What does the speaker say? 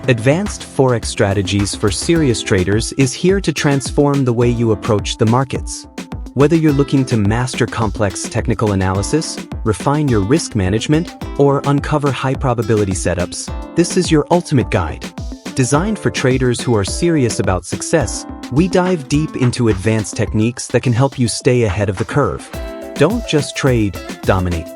Advanced Forex Strategies for Serious Traders is here to transform the way you approach the markets. Whether you're looking to master complex technical analysis, refine your risk management, or uncover high-probability setups, this is your ultimate guide. Designed for traders who are serious about success, we dive deep into advanced techniques that can help you stay ahead of the curve. Don't just trade, dominate.